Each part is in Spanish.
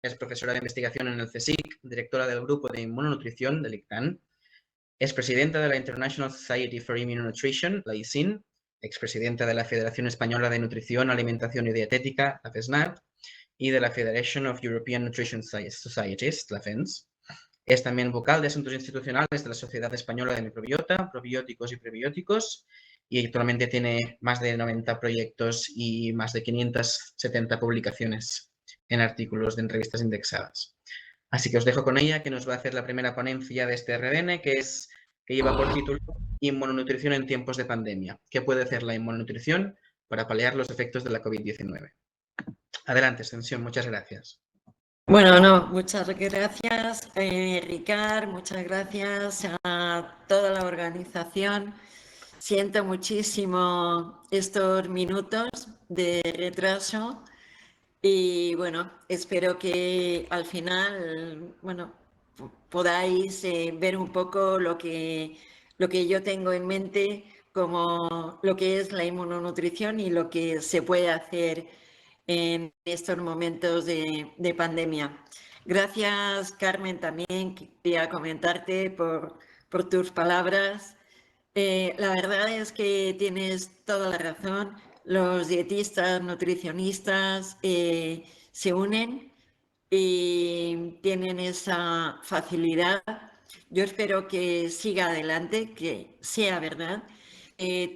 es profesora de investigación en el CSIC, directora del Grupo de Inmunonutrición del ICTAN, es presidenta de la International Society for Immunonutrition, la ISIN, expresidenta de la Federación Española de Nutrición, Alimentación y Dietética, la FESNAT, y de la Federation of European Nutrition Societies, la FENS. Es también vocal de asuntos institucionales de la Sociedad Española de Microbiota, Probióticos y Prebióticos, y actualmente tiene más de 90 proyectos y más de 570 publicaciones en artículos de revistas indexadas. Así que os dejo con ella, que nos va a hacer la primera ponencia de este RDN, que lleva por título Inmunonutrición en tiempos de pandemia. ¿Qué puede hacer la inmunonutrición para paliar los efectos de la COVID-19? Adelante, Ascensión, muchas gracias. Bueno, no, muchas gracias, Ricard, muchas gracias a toda la organización. Siento muchísimo estos minutos de retraso y bueno, espero que al final, bueno, podáis ver un poco lo que yo tengo en mente como lo que es la inmunonutrición y lo que se puede hacer en estos momentos de pandemia. Gracias, Carmen, también quería comentarte por tus palabras. La verdad es que tienes toda la razón. Los dietistas, nutricionistas se unen y tienen esa facilidad. Yo espero que siga adelante, que sea verdad.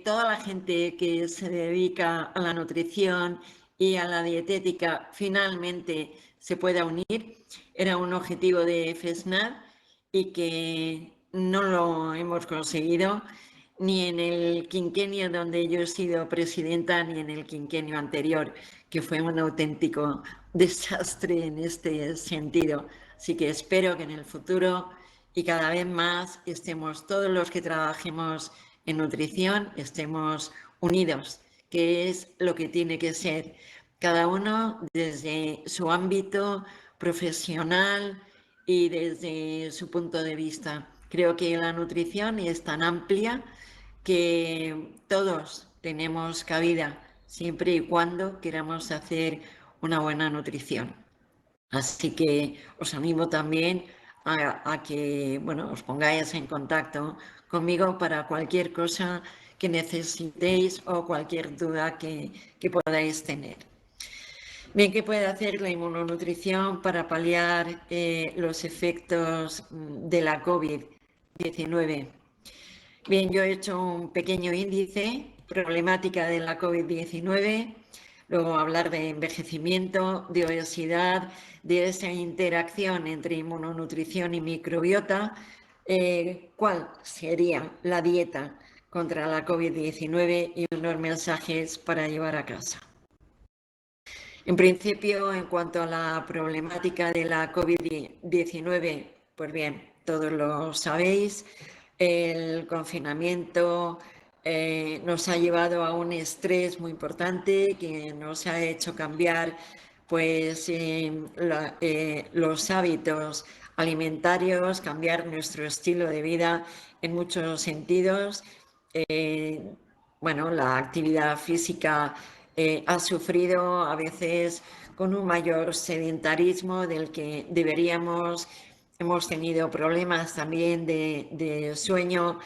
Toda la gente que se dedica a la nutrición y a la dietética finalmente se pueda unir. Era un objetivo de FESNAT y que no lo hemos conseguido ni en el quinquenio donde yo he sido presidenta ni en el quinquenio anterior, que fue un auténtico desastre en este sentido. Así que espero que en el futuro y cada vez más estemos todos los que trabajemos en nutrición, estemos unidos, que es lo que tiene que ser, cada uno desde su ámbito profesional y desde su punto de vista. Creo que la nutrición es tan amplia que todos tenemos cabida siempre y cuando queramos hacer una buena nutrición. Así que os animo también a que bueno, os pongáis en contacto conmigo para cualquier cosa que necesitéis o cualquier duda que podáis tener. Bien, ¿qué puede hacer la inmunonutrición para paliar los efectos de la COVID-19? Bien, yo he hecho un pequeño índice, problemática de la COVID-19, luego hablar de envejecimiento, de obesidad, de esa interacción entre inmunonutrición y microbiota. ¿Cuál sería la dieta contra la COVID-19 y unos mensajes para llevar a casa? En principio, en cuanto a la problemática de la COVID-19, pues bien, todos lo sabéis, el confinamiento nos ha llevado a un estrés muy importante que nos ha hecho cambiar pues, los hábitos alimentarios, cambiar nuestro estilo de vida en muchos sentidos. Bueno, la actividad física ha sufrido a veces con un mayor sedentarismo del que deberíamos. Hemos tenido problemas también de sueño,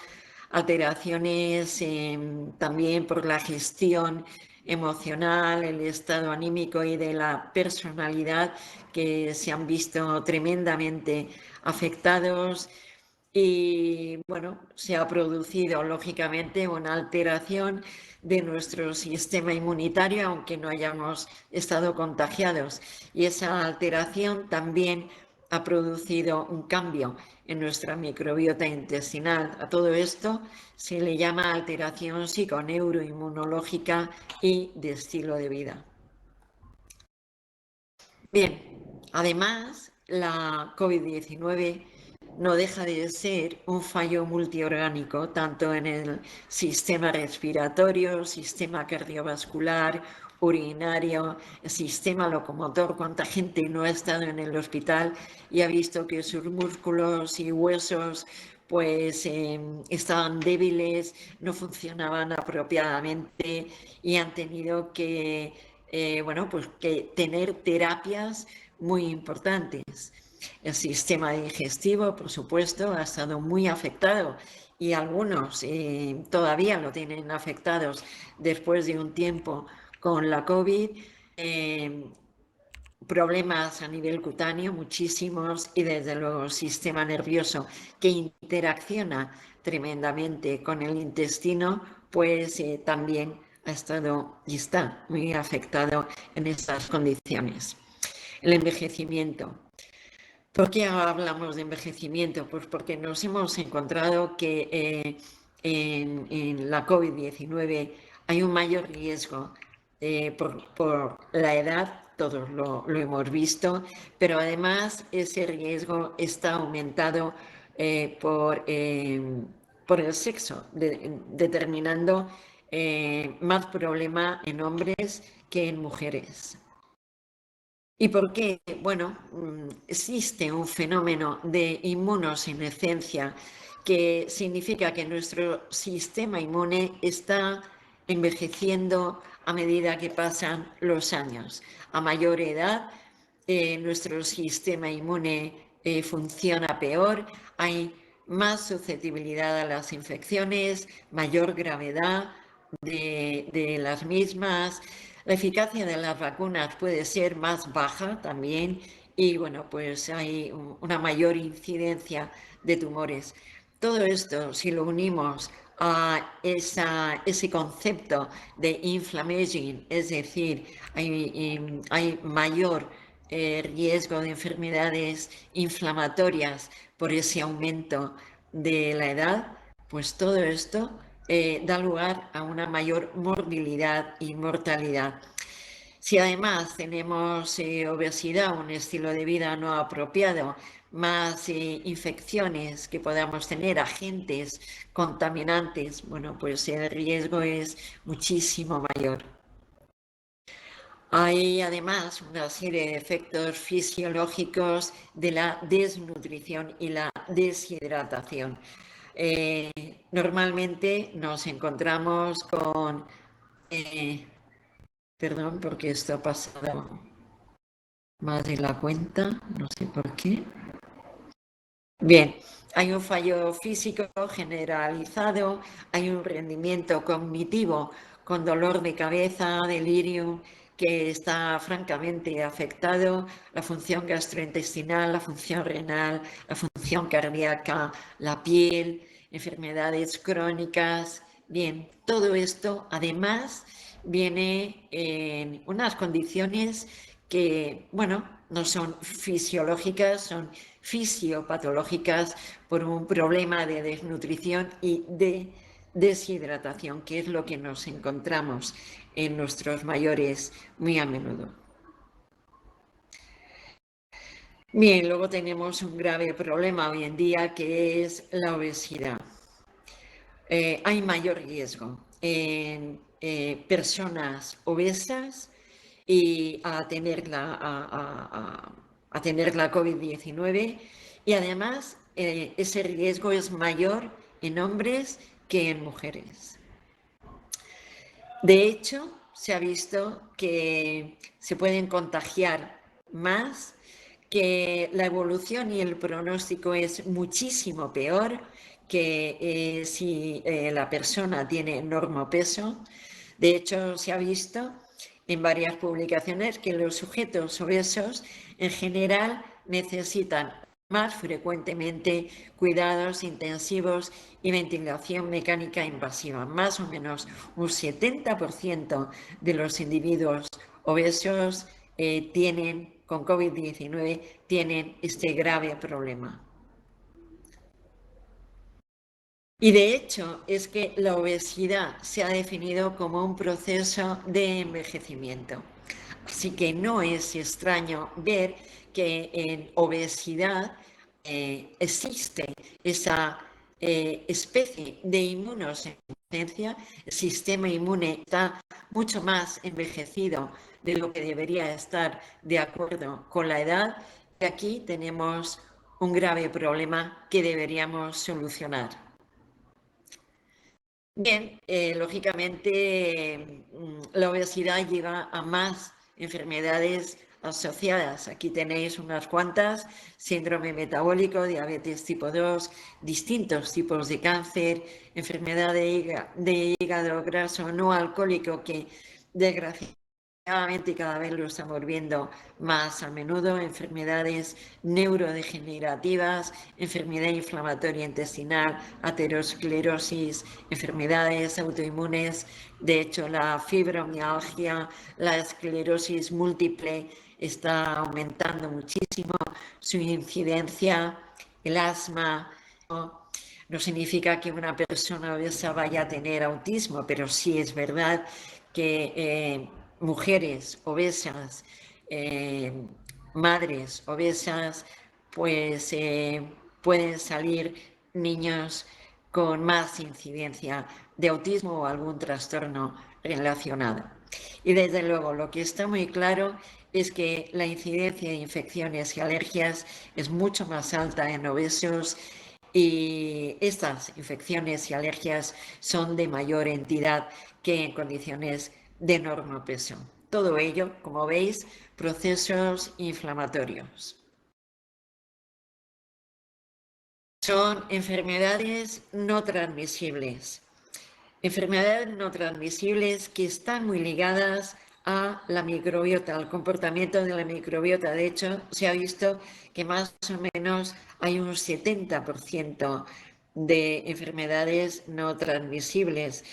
alteraciones también por la gestión emocional, el estado anímico y de la personalidad que se han visto tremendamente afectados. Y bueno, se ha producido lógicamente una alteración de nuestro sistema inmunitario, aunque no hayamos estado contagiados. Y esa alteración también ha producido un cambio en nuestra microbiota intestinal. A todo esto se le llama alteración psiconeuroinmunológica y de estilo de vida. Bien, además, la COVID-19 no deja de ser un fallo multiorgánico, tanto en el sistema respiratorio, sistema cardiovascular, urinario, sistema locomotor. ¿Cuánta gente no ha estado en el hospital y ha visto que sus músculos y huesos pues estaban débiles, no funcionaban apropiadamente y han tenido que bueno, pues que tener terapias muy importantes. El sistema digestivo, por supuesto, ha estado muy afectado y algunos todavía lo tienen afectados después de un tiempo con la COVID. Problemas a nivel cutáneo, muchísimos, y desde luego el sistema nervioso que interacciona tremendamente con el intestino, pues también ha estado y está muy afectado en estas condiciones. El envejecimiento. ¿Por qué hablamos de envejecimiento? Pues porque nos hemos encontrado que en la COVID-19 hay un mayor riesgo por la edad, todos lo hemos visto, pero además ese riesgo está aumentado por el sexo, determinando más problema en hombres que en mujeres. ¿Y por qué? Bueno, existe un fenómeno de inmunosenescencia que significa que nuestro sistema inmune está envejeciendo a medida que pasan los años. A mayor edad, nuestro sistema inmune funciona peor, hay más susceptibilidad a las infecciones, mayor gravedad de las mismas. La eficacia de las vacunas puede ser más baja también y bueno, pues hay una mayor incidencia de tumores. Todo esto, si lo unimos a ese concepto de inflammaging, es decir, hay mayor riesgo de enfermedades inflamatorias por ese aumento de la edad, pues todo esto da lugar a una mayor morbilidad y mortalidad. Si además tenemos obesidad, un estilo de vida no apropiado, más infecciones que podamos tener, agentes contaminantes, bueno, pues el riesgo es muchísimo mayor. Hay además una serie de efectos fisiológicos de la desnutrición y la deshidratación. Normalmente nos encontramos con... perdón, porque esto ha pasado más de la cuenta, no sé por qué. Bien, hay un fallo físico generalizado, hay un rendimiento cognitivo con dolor de cabeza, delirium, que está francamente afectado, la función gastrointestinal, la función renal, la función cardíaca, la piel, enfermedades crónicas. Bien, todo esto además viene en unas condiciones que, bueno, no son fisiológicas, son fisiopatológicas por un problema de desnutrición y de deshidratación, que es lo que nos encontramos en nuestros mayores muy a menudo. Bien, luego tenemos un grave problema hoy en día que es la obesidad. Hay mayor riesgo en personas obesas y a tener la COVID-19 y además ese riesgo es mayor en hombres que en mujeres. De hecho, se ha visto que se pueden contagiar más, que la evolución y el pronóstico es muchísimo peor que si la persona tiene normopeso. De hecho, se ha visto en varias publicaciones que los sujetos obesos en general necesitan más frecuentemente cuidados intensivos y ventilación mecánica invasiva. Más o menos un 70% de los individuos obesos con COVID-19 tienen este grave problema. Y de hecho es que la obesidad se ha definido como un proceso de envejecimiento. Así que no es extraño ver que en obesidad existe esa especie de inmunosenescencia. El sistema inmune está mucho más envejecido de lo que debería estar de acuerdo con la edad. Y aquí tenemos un grave problema que deberíamos solucionar. Bien, lógicamente la obesidad lleva a más enfermedades asociadas. Aquí tenéis unas cuantas: síndrome metabólico, diabetes tipo 2, distintos tipos de cáncer, enfermedad de hígado graso no alcohólico, que desgraciadamente cada vez lo estamos viendo más a menudo, enfermedades neurodegenerativas, enfermedad inflamatoria intestinal, aterosclerosis, enfermedades autoinmunes. De hecho, la fibromialgia, la esclerosis múltiple está aumentando muchísimo su incidencia, el asma. No significa que una persona obesa vaya a tener autismo, pero sí es verdad que mujeres obesas, madres obesas, pues pueden salir niños con más incidencia de autismo o algún trastorno relacionado. Y desde luego lo que está muy claro es que la incidencia de infecciones y alergias es mucho más alta en obesos, y estas infecciones y alergias son de mayor entidad que en condiciones de normopeso. Todo ello, como veis, procesos inflamatorios. Son enfermedades no transmisibles. Enfermedades no transmisibles que están muy ligadas a la microbiota, al comportamiento de la microbiota. De hecho, se ha visto que más o menos hay un 70% de enfermedades no transmisibles.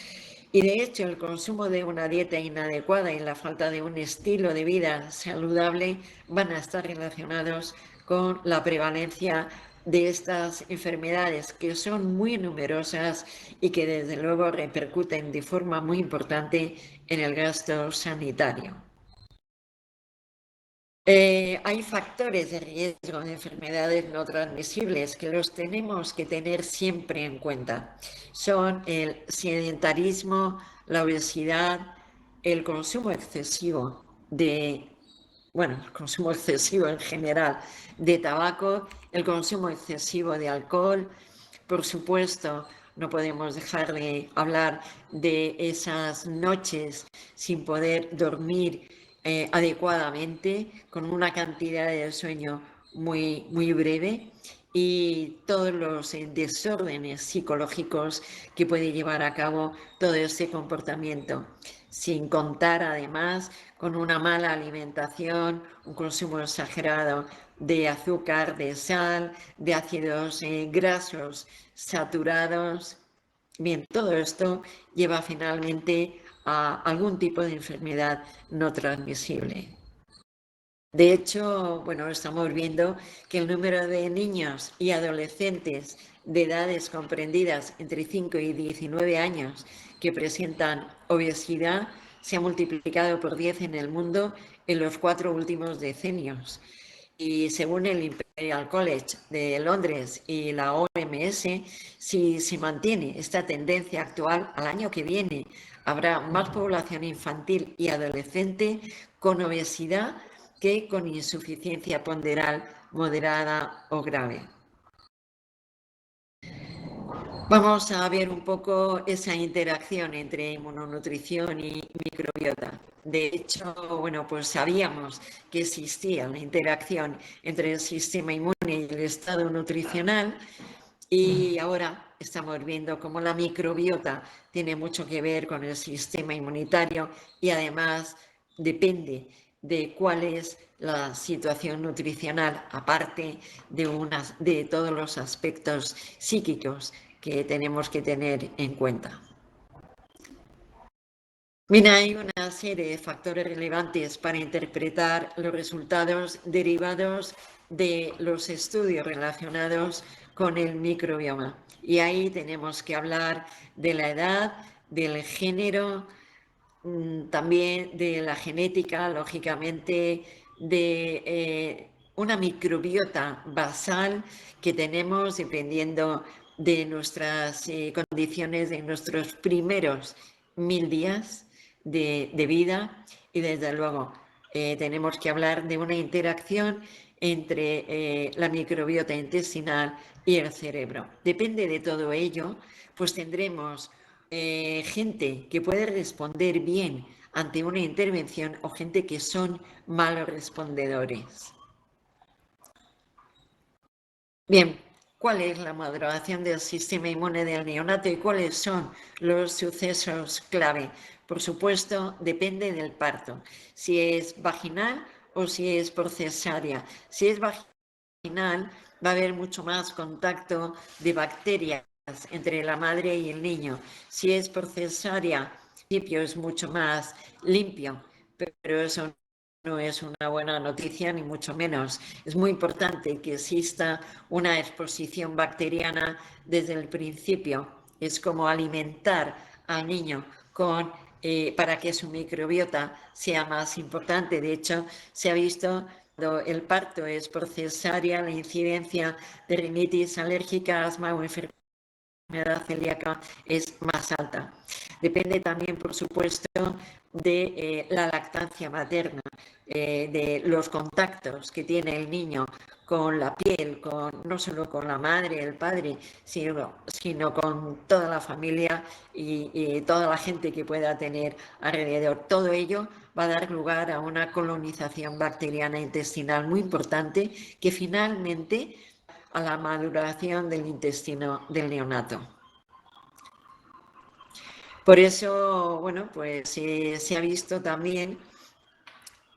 Y de hecho, el consumo de una dieta inadecuada y la falta de un estilo de vida saludable van a estar relacionados con la prevalencia de estas enfermedades, que son muy numerosas y que desde luego repercuten de forma muy importante en el gasto sanitario. Hay factores de riesgo de enfermedades no transmisibles que los tenemos que tener siempre en cuenta. Son el sedentarismo, la obesidad, el consumo excesivo el consumo excesivo en general de tabaco, el consumo excesivo de alcohol. Por supuesto, no podemos dejar de hablar de esas noches sin poder dormir adecuadamente, con una cantidad de sueño muy, muy breve, y todos los desórdenes psicológicos que puede llevar a cabo todo ese comportamiento, sin contar además con una mala alimentación, un consumo exagerado de azúcar, de sal, de ácidos grasos saturados. Bien, todo esto lleva finalmente a algún tipo de enfermedad no transmisible. De hecho, estamos viendo que el número de niños y adolescentes de edades comprendidas entre 5 y 19 años que presentan obesidad se ha multiplicado por 10 en el mundo en los 4 últimos decenios. Y según el Imperial College de Londres y la OMS, si se mantiene esta tendencia actual, al año que viene habrá más población infantil y adolescente con obesidad que con insuficiencia ponderal moderada o grave. Vamos a ver un poco esa interacción entre inmunonutrición y microbiota. De hecho, pues sabíamos que existía una interacción entre el sistema inmune y el estado nutricional, y ahora estamos viendo cómo la microbiota tiene mucho que ver con el sistema inmunitario y además depende de cuál es la situación nutricional, aparte de todos los aspectos psíquicos que tenemos que tener en cuenta. Mira, hay una serie de factores relevantes para interpretar los resultados derivados de los estudios relacionados con el microbioma. Y ahí tenemos que hablar de la edad, del género, también de la genética, lógicamente, de una microbiota basal que tenemos dependiendo de nuestras condiciones, de nuestros primeros 1000 días de vida, y desde luego tenemos que hablar de una interacción entre la microbiota intestinal y el cerebro. Depende de todo ello, pues tendremos gente que puede responder bien ante una intervención o gente que son malos respondedores. Bien, ¿cuál es la maduración del sistema inmune del neonato y cuáles son los sucesos clave? Por supuesto, depende del parto, si es vaginal o si es por cesárea. Si es vaginal, va a haber mucho más contacto de bacterias entre la madre y el niño. Si es por cesárea, al principio es mucho más limpio, pero eso no es una buena noticia, ni mucho menos. Es muy importante que exista una exposición bacteriana desde el principio. Es como alimentar al niño para que su microbiota sea más importante. De hecho, se ha visto cuando el parto es por cesárea, la incidencia de rinitis alérgica, asma o enfermedad celíaca es más alta. Depende también, por supuesto, de la lactancia materna, de los contactos que tiene el niño con la piel, no solo con la madre, el padre, sino con toda la familia y toda la gente que pueda tener alrededor. Todo ello va a dar lugar a una colonización bacteriana intestinal muy importante que finalmente a la maduración del intestino del neonato. Por eso, bueno, pues se ha visto también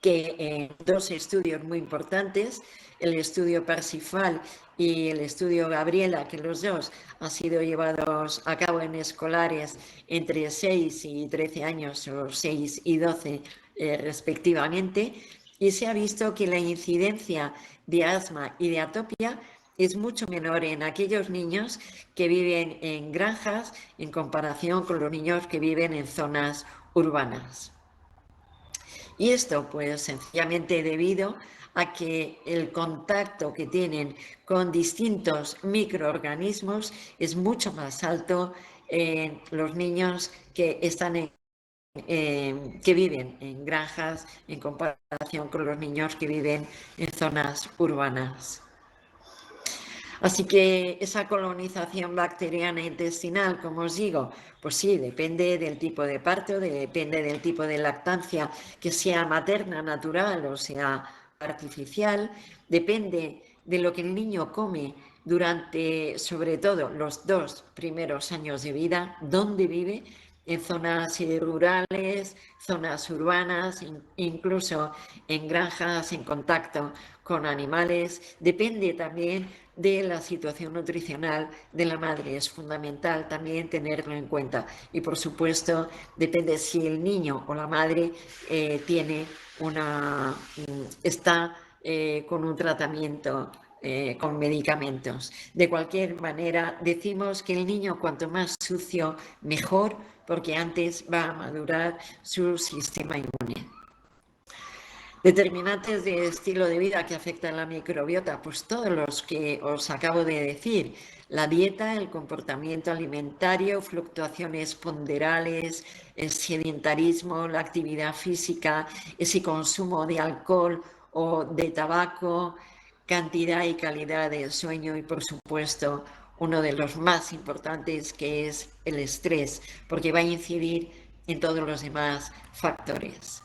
que en dos estudios muy importantes, el estudio Parsifal y el estudio Gabriela, que los dos han sido llevados a cabo en escolares entre 6 y 13 años o 6 y 12 respectivamente, y se ha visto que la incidencia de asma y de atopia es mucho menor en aquellos niños que viven en granjas en comparación con los niños que viven en zonas urbanas. Y esto, pues, sencillamente debido a que el contacto que tienen con distintos microorganismos es mucho más alto en los niños que que viven en granjas en comparación con los niños que viven en zonas urbanas. Así que esa colonización bacteriana intestinal, como os digo, pues sí, depende del tipo de parto, depende del tipo de lactancia, que sea materna, natural o sea artificial, depende de lo que el niño come durante, sobre todo, los 2 primeros años de vida, dónde vive, en zonas rurales, zonas urbanas, incluso en granjas, en contacto con animales. Depende también de la situación nutricional de la madre. Es fundamental también tenerlo en cuenta. Y por supuesto, depende si el niño o la madre está con un tratamiento con medicamentos. De cualquier manera, decimos que el niño cuanto más sucio, mejor, porque antes va a madurar su sistema inmune. Determinantes de estilo de vida que afectan la microbiota, pues todos los que os acabo de decir: la dieta, el comportamiento alimentario, fluctuaciones ponderales, el sedentarismo, la actividad física, ese consumo de alcohol o de tabaco, cantidad y calidad del sueño y, por supuesto, uno de los más importantes, que es el estrés, porque va a incidir en todos los demás factores.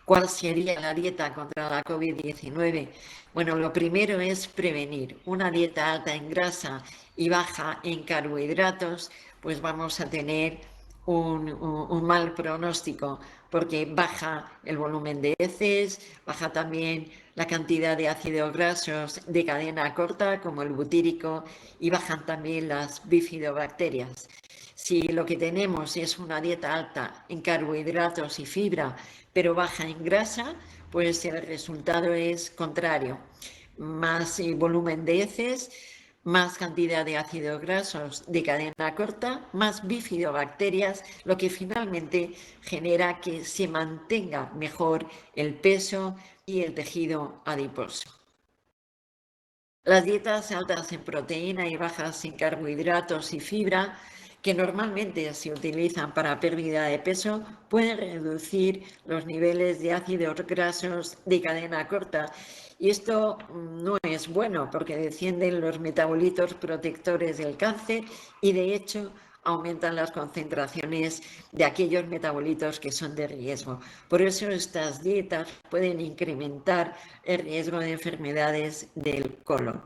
¿Cuál sería la dieta contra la COVID-19? Bueno, lo primero es prevenir. Una dieta alta en grasa y baja en carbohidratos, pues vamos a tener un mal pronóstico, porque baja el volumen de heces, baja también la cantidad de ácidos grasos de cadena corta, como el butírico, y bajan también las bifidobacterias. Si lo que tenemos es una dieta alta en carbohidratos y fibra, pero baja en grasa, pues el resultado es contrario. Más volumen de heces, más cantidad de ácidos grasos de cadena corta, más bifidobacterias, lo que finalmente genera que se mantenga mejor el peso y el tejido adiposo. Las dietas altas en proteína y bajas en carbohidratos y fibra, que normalmente se utilizan para pérdida de peso, pueden reducir los niveles de ácidos grasos de cadena corta. Y esto no es bueno, porque descienden los metabolitos protectores del cáncer y, de hecho, aumentan las concentraciones de aquellos metabolitos que son de riesgo. Por eso estas dietas pueden incrementar el riesgo de enfermedades del colon.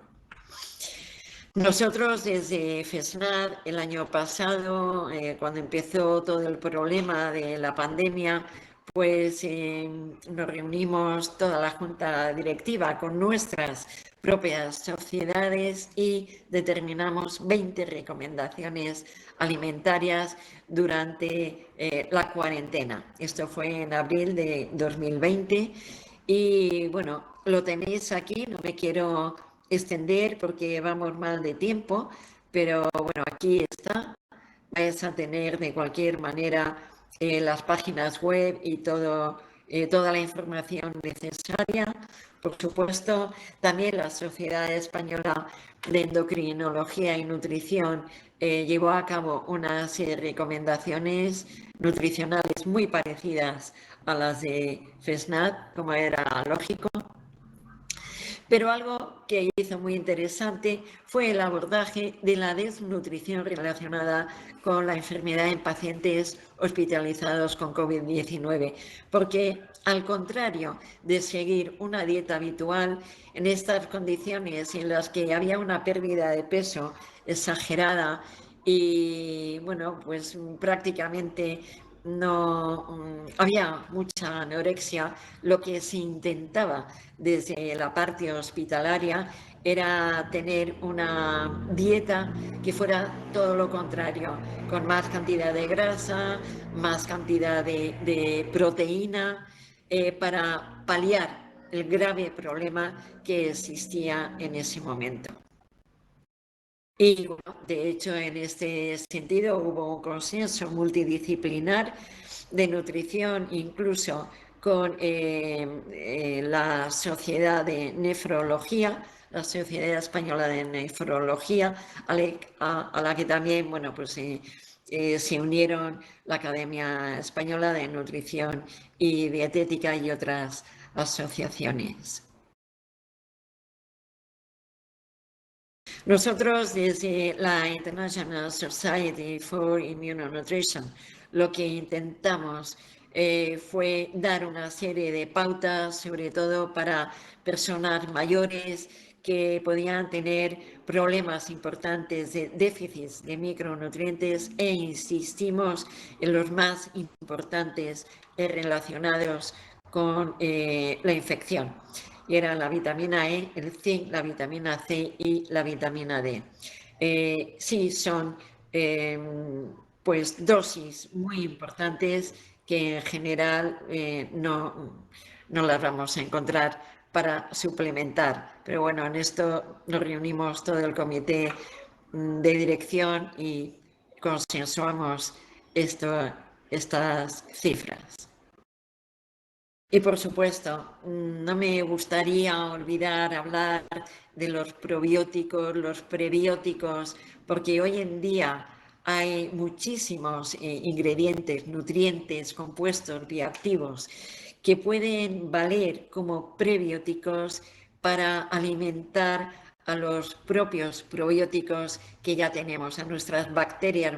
Nosotros desde FESNAD el año pasado, cuando empezó todo el problema de la pandemia, pues nos reunimos toda la junta directiva con nuestras propias sociedades y determinamos 20 recomendaciones alimentarias durante la cuarentena. Esto fue en abril de 2020 y bueno, lo tenéis aquí, no me quiero extender porque vamos mal de tiempo, pero bueno, aquí está. Vais a tener de cualquier manera las páginas web y toda la información necesaria. Por supuesto, también la Sociedad Española de Endocrinología y Nutrición llevó a cabo una serie de recomendaciones nutricionales muy parecidas a las de FESNAD, como era lógico. Pero algo que hizo muy interesante fue el abordaje de la desnutrición relacionada con la enfermedad en pacientes hospitalizados con COVID-19, porque al contrario de seguir una dieta habitual, en estas condiciones en las que había una pérdida de peso exagerada y bueno, pues prácticamente no había mucha anorexia, lo que se intentaba desde la parte hospitalaria era tener una dieta que fuera todo lo contrario, con más cantidad de grasa, más cantidad de proteína, para paliar el grave problema que existía en ese momento. Y bueno, de hecho, en este sentido hubo un consenso multidisciplinar de nutrición, incluso con la Sociedad de Nefrología, la Sociedad Española de Nefrología, a la que también, bueno, pues se unieron la Academia Española de Nutrición y Dietética y otras asociaciones. Nosotros desde la International Society for Immunonutrition lo que intentamos fue dar una serie de pautas, sobre todo para personas mayores que podían tener problemas importantes de déficits de micronutrientes e insistimos en los más importantes relacionados con la infección. Y eran la vitamina E, el zinc, la vitamina C y la vitamina D. Sí, son pues dosis muy importantes que en general no las vamos a encontrar para suplementar. Pero bueno, en esto nos reunimos todo el comité de dirección y consensuamos estas cifras. Y por supuesto, no me gustaría olvidar hablar de los probióticos, los prebióticos, porque hoy en día hay muchísimos ingredientes, nutrientes, compuestos bioactivos que pueden valer como prebióticos para alimentar a los propios probióticos que ya tenemos, a nuestras bacterias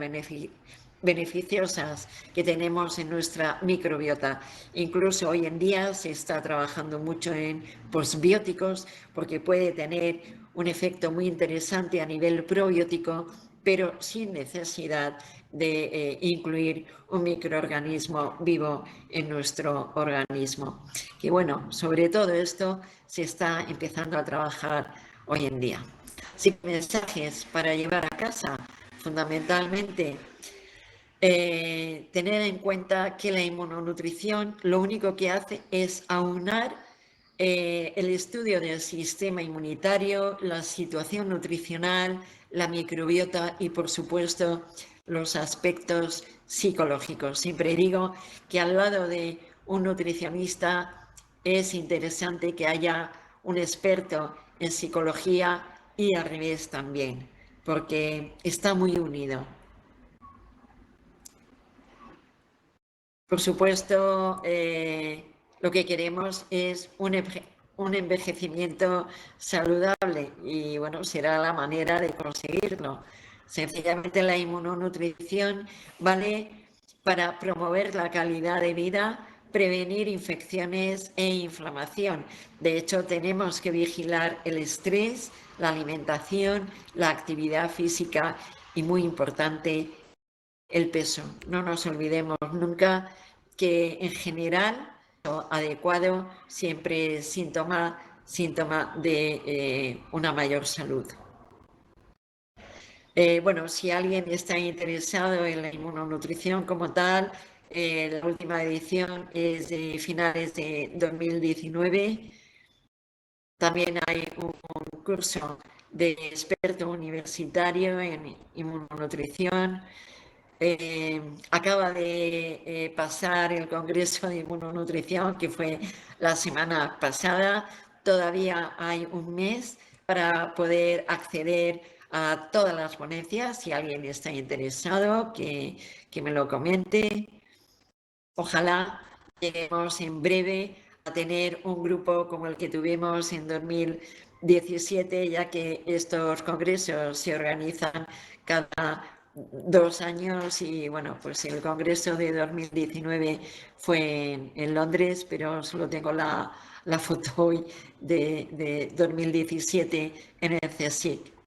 beneficiosas que tenemos en nuestra microbiota. Incluso hoy en día se está trabajando mucho en posbióticos porque puede tener un efecto muy interesante a nivel probiótico, pero sin necesidad de incluir un microorganismo vivo en nuestro organismo. Que bueno, sobre todo esto se está empezando a trabajar hoy en día. Así que mensajes para llevar a casa, fundamentalmente tener en cuenta que la inmunonutrición lo único que hace es aunar el estudio del sistema inmunitario, la situación nutricional, la microbiota y, por supuesto, los aspectos psicológicos. Siempre digo que al lado de un nutricionista es interesante que haya un experto en psicología y al revés también, porque está muy unido. Por supuesto, lo que queremos es un envejecimiento saludable y bueno, será la manera de conseguirlo. Sencillamente la inmunonutrición vale para promover la calidad de vida, prevenir infecciones e inflamación. De hecho, tenemos que vigilar el estrés, la alimentación, la actividad física y, muy importante, el peso. No nos olvidemos nunca que, en general, lo adecuado siempre es síntoma de una mayor salud. Bueno, si alguien está interesado en la inmunonutrición como tal, la última edición es de finales de 2019. También hay un curso de experto universitario en inmunonutrición. Acaba de pasar el Congreso de Inmunonutrición, que fue la semana pasada. Todavía hay un mes para poder acceder a todas las ponencias. Si alguien está interesado, que me lo comente. Ojalá lleguemos en breve a tener un grupo como el que tuvimos en 2017, ya que estos congresos se organizan cada 2 años y, bueno, pues el congreso de 2019 fue en Londres, pero solo tengo la foto hoy de 2017 en el CSIC.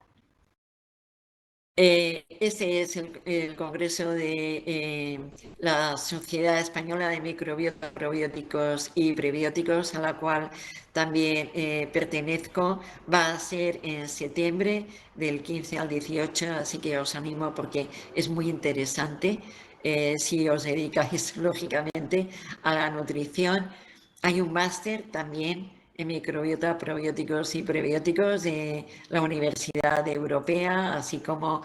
Este es el congreso de la Sociedad Española de Microbiota, Probióticos y Prebióticos, a la cual también pertenezco. Va a ser en septiembre, del 15 al 18, así que os animo porque es muy interesante si os dedicáis lógicamente a la nutrición. Hay un máster también en microbiota, probióticos y prebióticos de la Universidad Europea, así como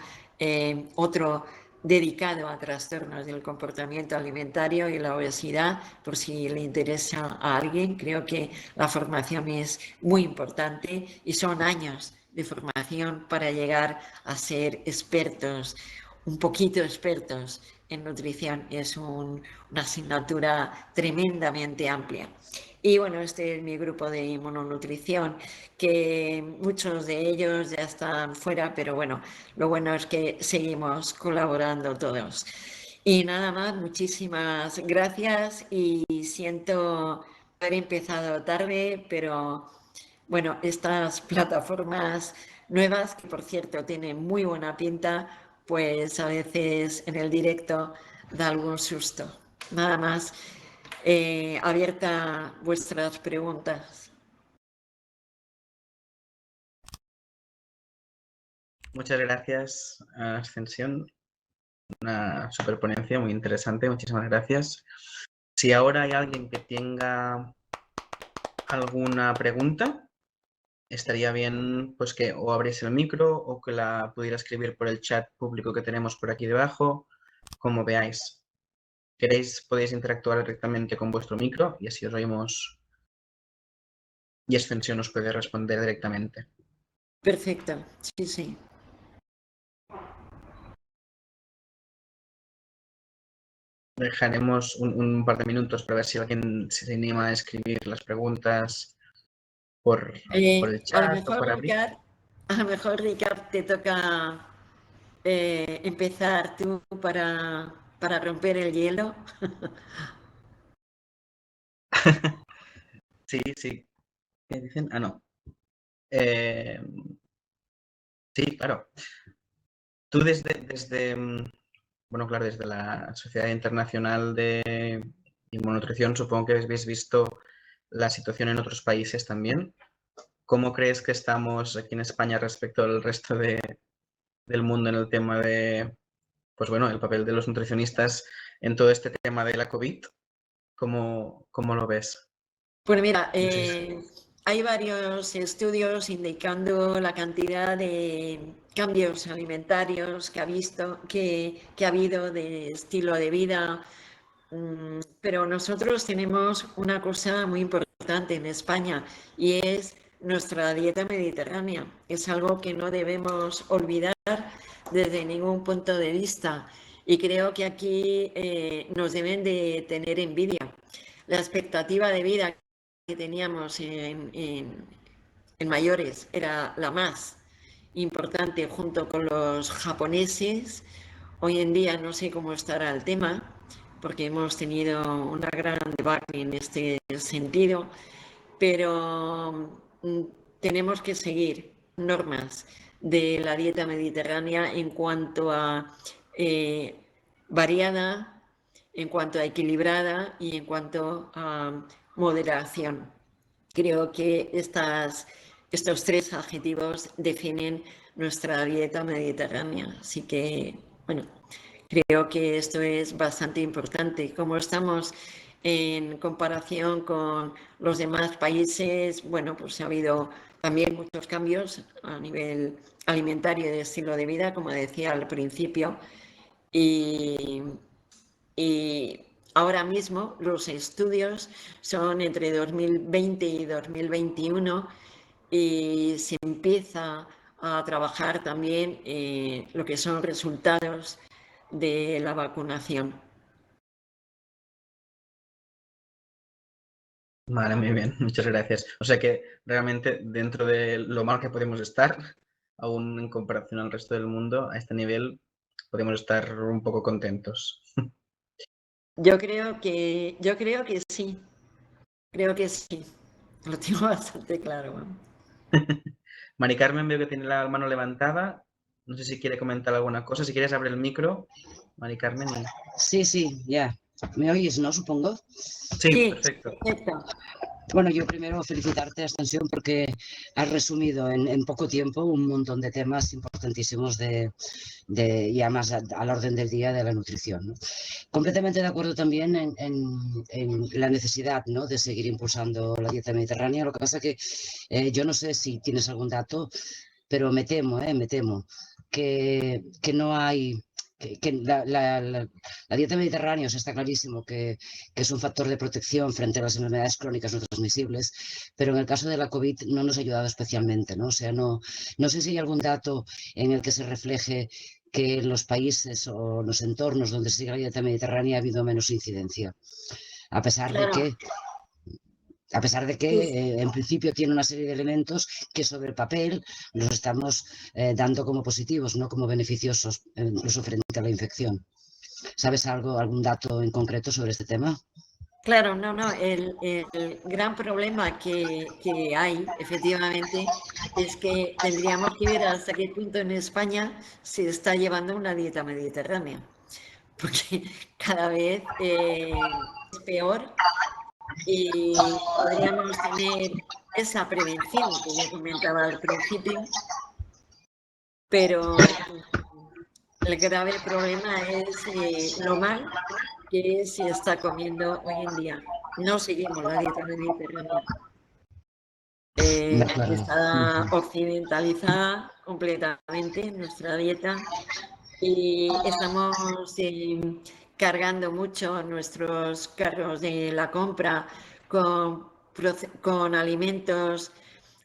otro dedicado a trastornos del comportamiento alimentario y la obesidad, por si le interesa a alguien. Creo que la formación es muy importante y son años de formación para llegar a ser expertos, un poquito expertos en nutrición. Es una asignatura tremendamente amplia. Y, bueno, este es mi grupo de inmunonutrición, que muchos de ellos ya están fuera, pero bueno, lo bueno es que seguimos colaborando todos. Y nada más, muchísimas gracias y siento haber empezado tarde, pero bueno, estas plataformas nuevas, que por cierto tienen muy buena pinta, pues a veces en el directo da algún susto. Nada más. Abierta vuestras preguntas. Muchas gracias, Ascensión. Una super ponencia muy interesante. Muchísimas gracias. Si ahora hay alguien que tenga alguna pregunta, estaría bien pues que o abrís el micro o que la pudiera escribir por el chat público que tenemos por aquí debajo, como veáis. ¿Queréis? Podéis interactuar directamente con vuestro micro y así os oímos y Ascensión os puede responder directamente. Perfecto, sí, sí. Dejaremos un par de minutos para ver si alguien se anima a escribir las preguntas por el chat o por abrir. A lo mejor, Ricard, te toca empezar tú para romper el hielo. Sí, sí. ¿Qué dicen? Ah, no. Sí, claro. Tú bueno, claro, desde la Sociedad Internacional de Inmunonutrición, supongo que habéis visto la situación en otros países también. ¿Cómo crees que estamos aquí en España respecto al resto del mundo en el tema de, pues bueno, el papel de los nutricionistas en todo este tema de la COVID? ¿Cómo lo ves? Pues mira, No sé si... hay varios estudios indicando la cantidad de cambios alimentarios que ha habido de estilo de vida. Pero nosotros tenemos una cosa muy importante en España y es nuestra dieta mediterránea. Es algo que no debemos olvidar desde ningún punto de vista y creo que aquí nos deben de tener envidia. La expectativa de vida que teníamos en mayores era la más. importante junto con los japoneses. Hoy en día no sé cómo estará el tema, porque hemos tenido una gran debacle en este sentido, pero tenemos que seguir normas de la dieta mediterránea en cuanto a variada, en cuanto a equilibrada y en cuanto a moderación. Creo que estos tres adjetivos definen nuestra dieta mediterránea. Así que, bueno, creo que esto es bastante importante. Como estamos en comparación con los demás países, bueno, pues ha habido también muchos cambios a nivel alimentario y de estilo de vida, como decía al principio, y ahora mismo los estudios son entre 2020 y 2021 y se empieza a trabajar también lo que son resultados de la vacunación. Vale, muy bien, muchas gracias. O sea que realmente dentro de lo mal que podemos estar, aún en comparación al resto del mundo, a este nivel podemos estar un poco contentos. Yo creo que sí, creo que sí, lo tengo bastante claro. Mari Carmen, veo que tiene la mano levantada. No sé si quiere comentar alguna cosa. Si quieres, abre el micro, Mari Carmen. Sí, ya. ¿Me oyes, no? Supongo. Sí, Sí, perfecto. perfecto. Bueno, yo primero felicitarte, Ascensión, porque has resumido en poco tiempo un montón de temas importantísimos y además al orden del día de la nutrición, ¿no? Completamente de acuerdo también en la necesidad, ¿no?, de seguir impulsando la dieta mediterránea. Lo que pasa que yo no sé si tienes algún dato, pero me temo que no hay... Que la dieta mediterránea, o sea, está clarísimo que es un factor de protección frente a las enfermedades crónicas no transmisibles, pero en el caso de la COVID no nos ha ayudado especialmente, ¿no? O sea, no sé si hay algún dato en el que se refleje que en los países o los entornos donde se sigue la dieta mediterránea ha habido menos incidencia, a pesar de Claro. que en principio tiene una serie de elementos que sobre el papel los estamos dando como positivos, no como beneficiosos, incluso frente a la infección. ¿Sabes algún dato en concreto sobre este tema? Claro, no, el gran problema que hay, efectivamente, es que tendríamos que ver hasta qué punto en España se está llevando una dieta mediterránea, porque cada vez es peor y podríamos tener esa prevención que ya comentaba al principio, pero el grave problema es lo mal que se está comiendo hoy en día. No seguimos la dieta mediterránea. Está occidentalizada completamente nuestra dieta y estamos cargando mucho nuestros carros de la compra con alimentos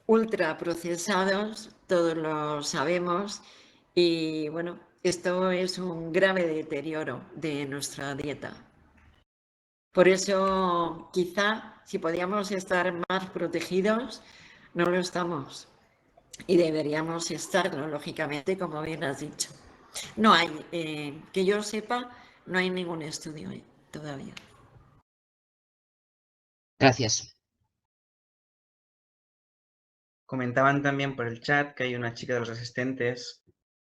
ultraprocesados, todos lo sabemos, y bueno, esto es un grave deterioro de nuestra dieta. Por eso, quizá, si podíamos estar más protegidos, no lo estamos. Y deberíamos estarlo, lógicamente, como bien has dicho. No hay, que yo sepa, no hay ningún estudio todavía. Gracias. Comentaban también por el chat que hay una chica de los asistentes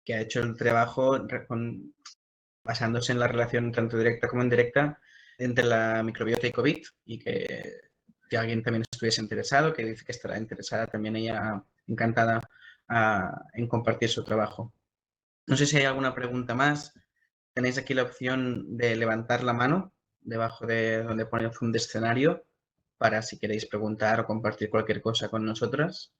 que ha hecho el trabajo basándose en la relación tanto directa como indirecta entre la microbiota y COVID, y que alguien también estuviese interesado, que dice que estará interesada también ella, encantada en compartir su trabajo. No sé si hay alguna pregunta más. Tenéis aquí la opción de levantar la mano debajo de donde pone el zoom de escenario para si queréis preguntar o compartir cualquier cosa con nosotras.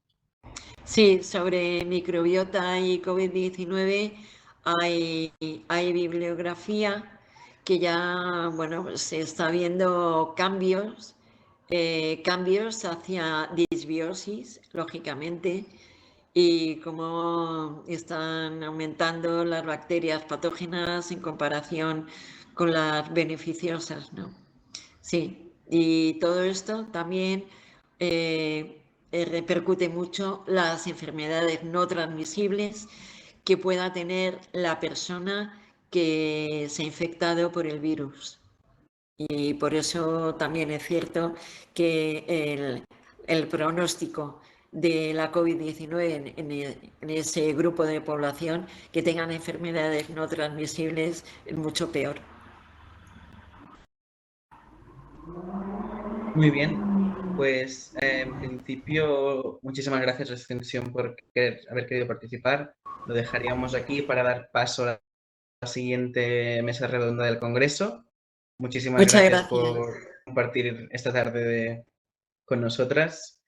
Sí, sobre microbiota y COVID-19 hay bibliografía que ya, bueno, se está viendo cambios hacia disbiosis, lógicamente, y cómo están aumentando las bacterias patógenas en comparación con las beneficiosas, ¿no? Sí, y todo esto también repercute mucho las enfermedades no transmisibles que pueda tener la persona que se ha infectado por el virus. Y por eso también es cierto que el pronóstico de la COVID-19 en ese grupo de población que tengan enfermedades no transmisibles es mucho peor. Muy bien, pues en principio muchísimas gracias Ascensión por haber querido participar. Lo dejaríamos aquí para dar paso a la siguiente mesa redonda del Congreso. Muchísimas Muchas gracias gracias. por compartir esta tarde con nosotras.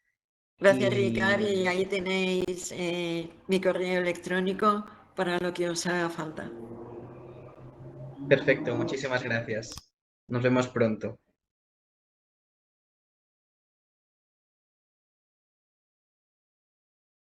Gracias, Y Ricard, y ahí tenéis mi correo electrónico para lo que os haga falta. perfecto, muchísimas gracias. Nos vemos pronto.